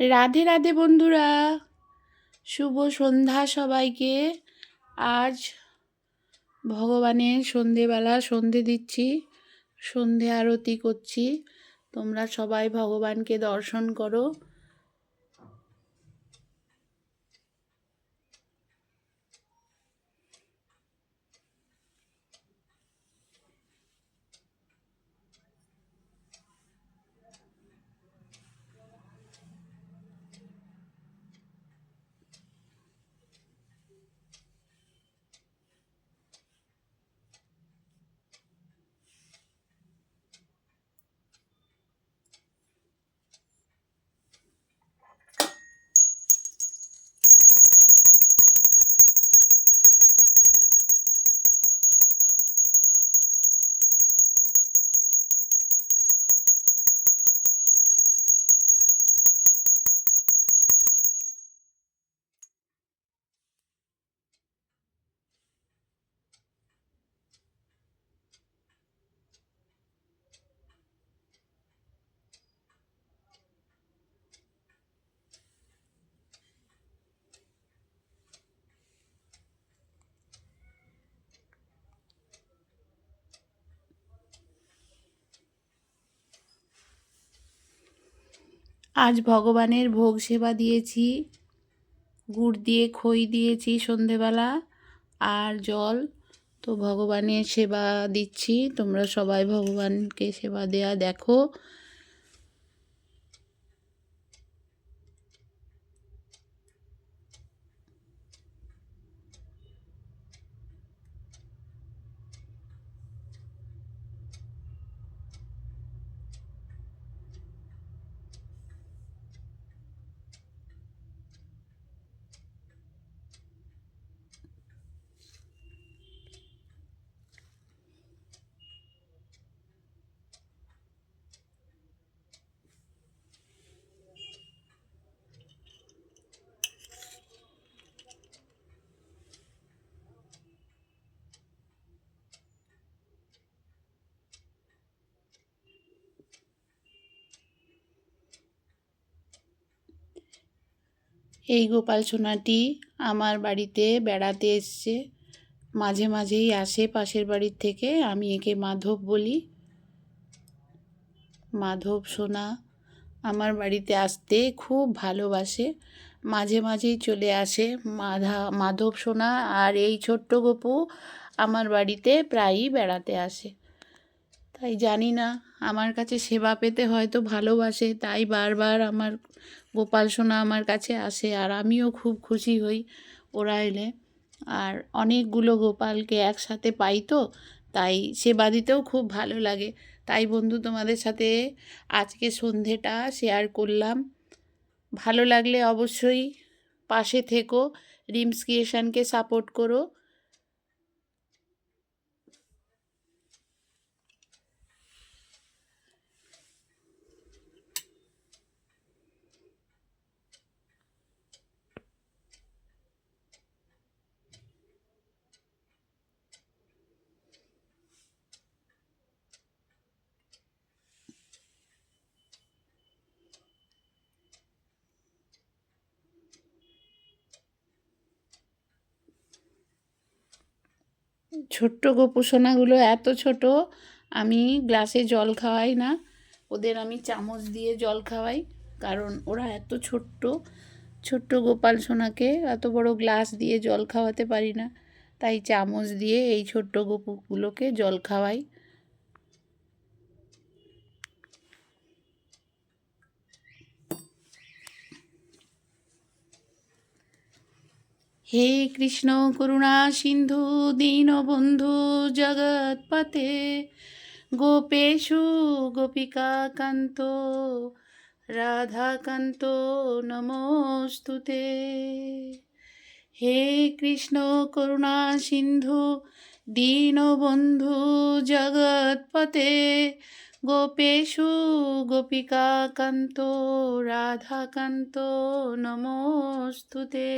রাধে রাধে বন্ধুরা, শুভ সন্ধ্যা সবাইকে। আজ ভগবানের সন্ধেবেলা সন্ধে দিচ্ছি, সন্ধে আরতি করছি। তোমরা সবাই ভগবানকে দর্শন করো। আজ ভগবানের ভোগ সেবা দিয়েছি, গুড় দিয়ে খই দিয়েছি সন্ধেবেলা, আর জল। তো ভগবানের সেবা দিচ্ছি, তোমরা সবাই ভগবানকে সেবা দেয়া দেখো। এই গোপাল সোনাটি আমার বাড়িতে বেড়াতে এসছে, মাঝে মাঝেই আসে পাশের বাড়ির থেকে। আমি একে মাধব বলি। মাধব সোনা আমার বাড়িতে আসতে খুব ভালোবাসে, মাঝে মাঝেই চলে আসে। মাধব সোনা আর এই ছোট্ট গপু আমার বাড়িতে প্রায়ই বেড়াতে আসে। তাই জানি না, আমার কাছে সেবা পেতে হয়তো ভালোবাসে, তাই বারবার আমার গোপাল সোনা আমার কাছে আসে, আর আমিও খুব খুশি হই ওরা এলে। আর অনেকগুলো গোপালকে একসাথে পাই, তো তাই সেবা দিতেও খুব ভালো লাগে। তাই বন্ধু, তোমাদের সাথে আজকে সন্ধেটা শেয়ার করলাম। ভালো লাগলে অবশ্যই পাশে থেকো, রিমস ক্রিয়েশনকে সাপোর্ট করো। ছোট্ট গোপুসোনাগুলো এত ছোট, আমি গ্লাসে জল খাওয়াই না, ওদের আমি চামচ দিয়ে জল খাওয়াই। কারণ ওরা এত ছোট্ট, ছোট্ট গোপাল সোনাকে এত বড় গ্লাস দিয়ে জল খাওয়াতে পারি না, তাই চামচ দিয়ে এই ছোট্ট গোপুগুলোকে জল খাওয়াই। হে কৃষ্ণ করুণা সিন্ধু দীনবন্ধু জগৎপতে, গোপেশু গোপিকা কান্ত রাধাকান্ত নমস্তুতে। হে কৃষ্ণ করুণা সিন্ধু দীনবন্ধু জগৎপতে, গোপেশু গোপিকা কান্ত রাধাকান্ত নমস্তুতে।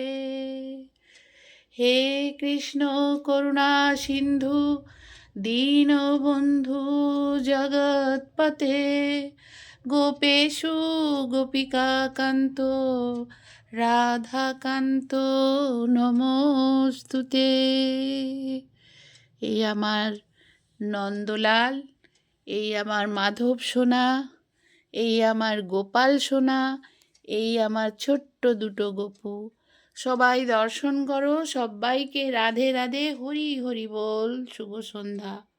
হে কৃষ্ণ করুণা সিন্ধু দীনবন্ধু জগৎপতে, গোপেষু গোপিকাকান্ত রাধাকান্ত নমস্তুতে। এই আমার নন্দলাল, এই আমার মাধব সোনা, এই আমার গোপাল সোনা, এই আমার ছোট্ট দুটো গপু। সবাই দর্শন করো, সবাইকে রাধে রাধে, হরি হরি বল, শুভ সন্ধ্যা।